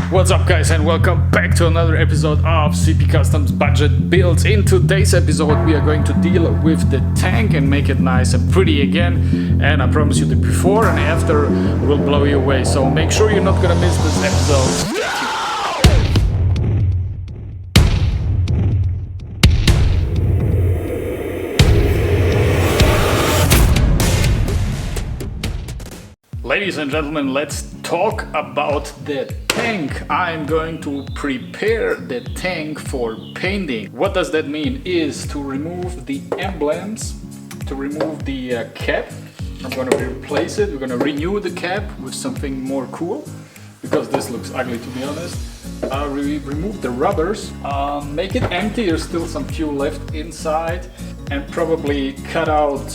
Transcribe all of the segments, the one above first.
What's up guys, and welcome back to another episode of CP Customs Budget Builds. In today's episode we are going to deal with the tank and make it nice and pretty again, and I promise you the before and after will blow you away, so make sure you're not gonna miss this episode. Ladies and gentlemen, let's talk about the tank. I'm going to prepare the tank for painting. What does that mean is to remove the emblems, to remove the cap. I'm going to replace it. We're going to renew the cap with something more cool because this looks ugly, to be honest. Remove the rubbers, make it empty. There's still some fuel left inside, and probably cut out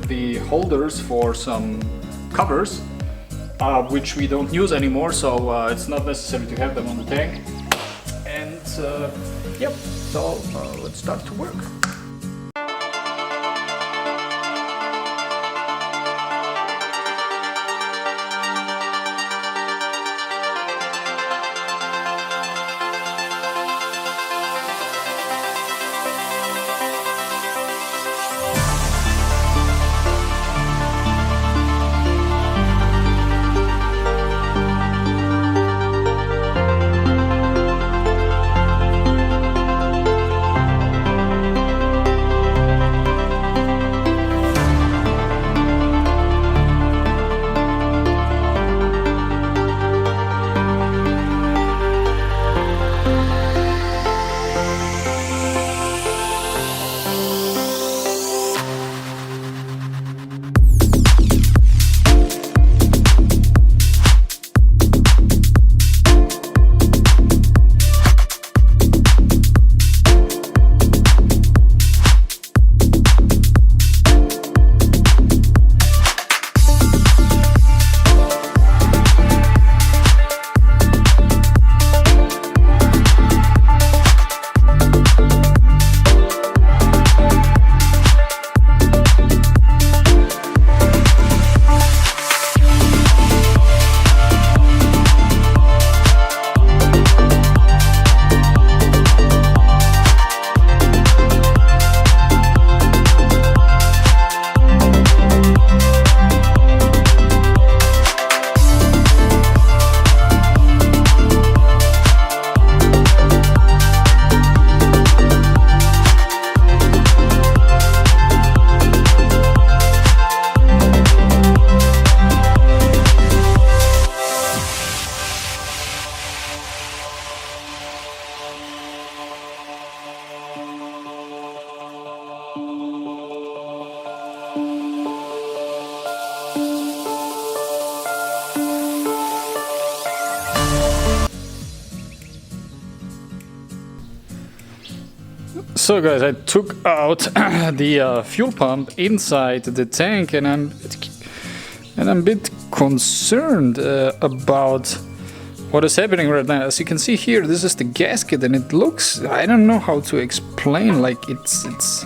the holders for some covers, which we don't use anymore, so it's not necessary to have them on the tank. And yep, so let's start to work. So guys, I took out the fuel pump inside the tank, and I'm a bit concerned about what is happening right now. As you can see here, this is the gasket, and it looks, I don't know how to explain, like it's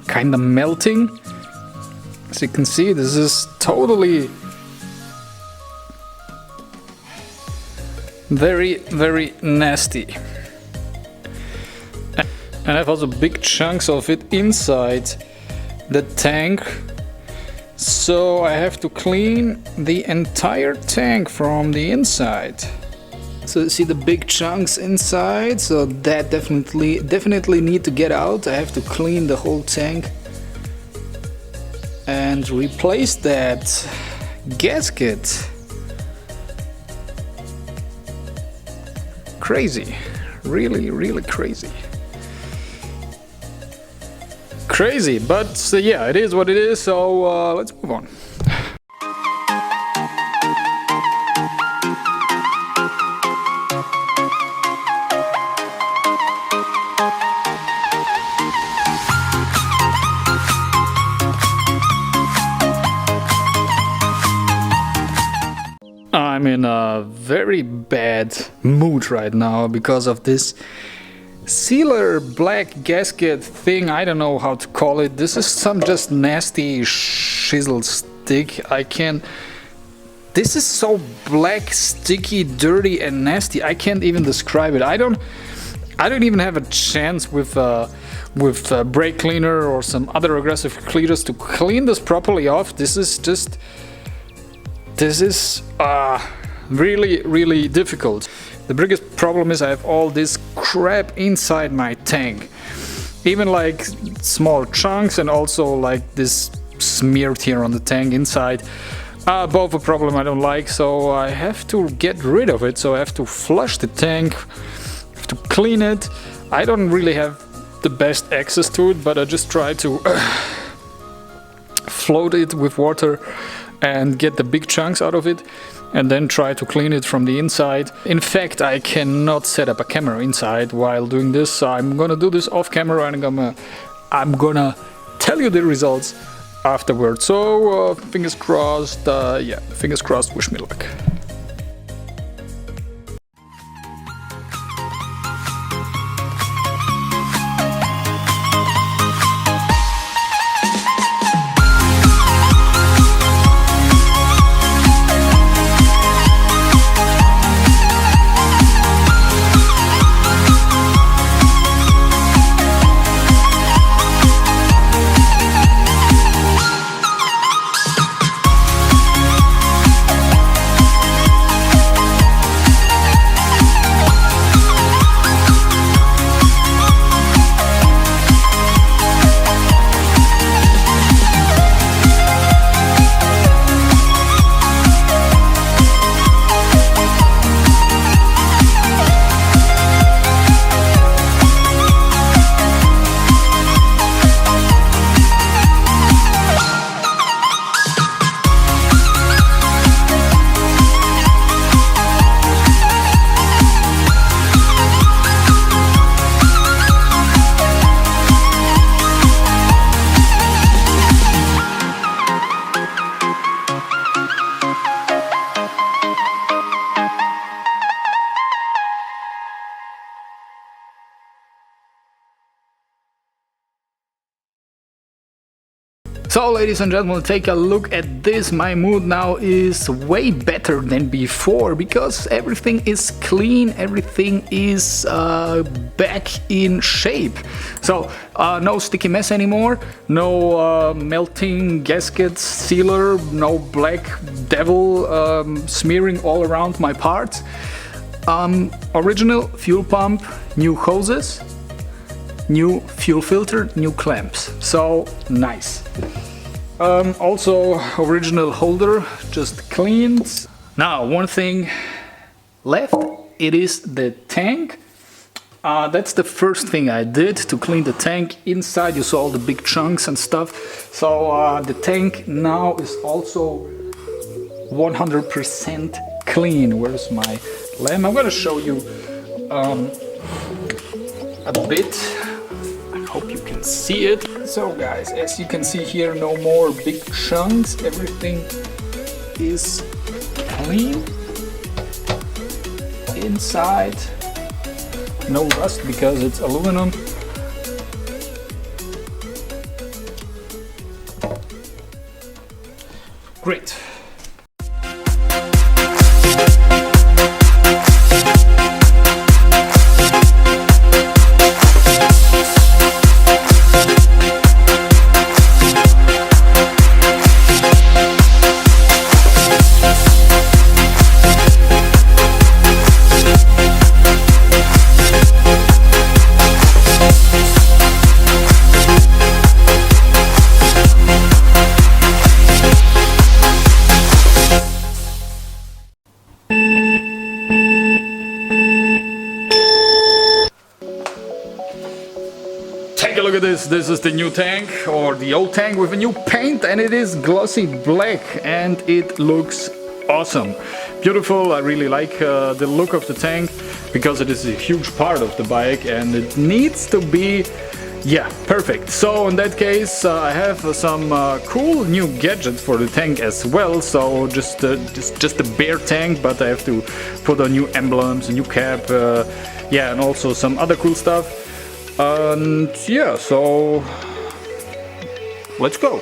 kind of melting. As you can see, this is totally very nasty. And I have also big chunks of it inside the tank, so I have to clean the entire tank from the inside. So you see the big chunks inside, so that definitely need to get out. I have to clean the whole tank and replace that gasket. Crazy, really crazy. Crazy, but yeah, it is what it is, so let's move on. I'm in a very bad mood right now because of this sealer black gasket thing. I don't know how to call it. This is some just nasty shizzle stick. I can this is so black, sticky, dirty and nasty. I can't even describe it. I don't even have a chance with brake cleaner or some other aggressive cleaners to clean this properly off. This is really, really difficult. The biggest problem is I have all this crap inside my tank. Even like small chunks and also like this smeared here on the tank inside. Both a problem I don't like, so I have to get rid of it. So I have to flush the tank, have to clean it. I don't really have the best access to it, but I just try to float it with water and get the big chunks out of it, and then try to clean it from the inside. In fact, I cannot set up a camera inside while doing this, so I'm gonna do this off camera and I'm gonna tell you the results afterwards. So fingers crossed, yeah, fingers crossed, wish me luck. So ladies and gentlemen, take a look at this. My mood now is way better than before because everything is clean, everything is back in shape. So no sticky mess anymore, no melting gasket sealer, no black devil smearing all around my parts. Original fuel pump, new hoses, new fuel filter, new clamps. So nice. Also original holder, just cleaned. Now one thing left, it is the tank. That's the first thing I did to clean the tank inside. You saw all the big chunks and stuff. So the tank now is also 100% clean. Where's my lamp? I'm gonna show you a bit. Hope you can see it. So guys, as you can see here, no more big chunks, everything is clean inside, no rust because it's aluminum. Great. Take a look at this. This is the new tank, or the old tank with a new paint, and it is glossy black and it looks awesome. Beautiful. I really like the look of the tank because it is a huge part of the bike and it needs to be, yeah, perfect. So in that case I have some cool new gadgets for the tank as well. So just a bare tank, but I have to put on new emblems, a new cap, yeah, and also some other cool stuff. And yeah, so let's go.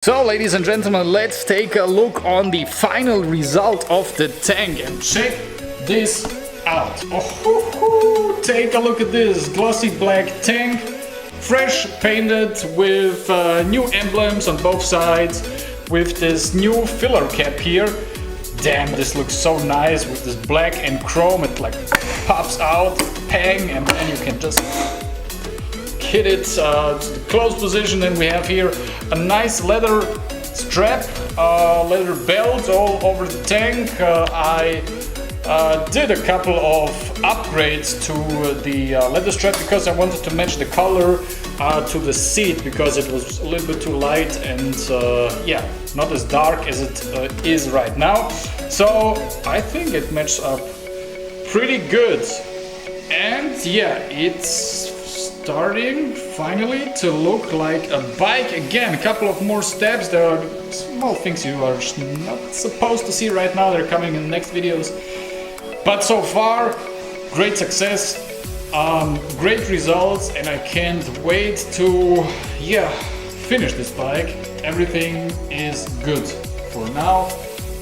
So, ladies and gentlemen, let's take a look on the final result of the tank and check this out. Oh, take a look at this glossy black tank, fresh painted with new emblems on both sides, with this new filler cap here. Damn, this looks so nice with this black and chrome. It like pops out, pang, and then you can just hit it to the closed position. Then we have here a nice leather strap, leather belt all over the tank. I did a couple of upgrades to the leather strap because I wanted to match the color to the seat, because it was a little bit too light and yeah, not as dark as it is right now. So I think it matched up pretty good. And yeah, it's starting finally to look like a bike again. A couple of more steps. There are small things you are not supposed to see right now. They're coming in the next videos. But so far, great success, great results, and I can't wait to finish this bike. Everything is good for now,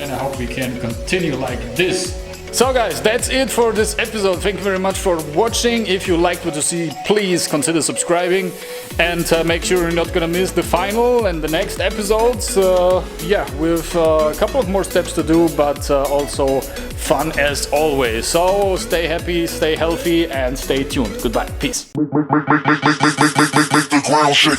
and I hope we can continue like this. So guys, that's it for this episode. Thank you very much for watching. If you liked what you see, please consider subscribing and make sure you're not gonna miss the final and the next episodes. With a couple of more steps to do, but also fun as always. So stay happy, stay healthy, and stay tuned. Goodbye. Peace. Make the ground shake.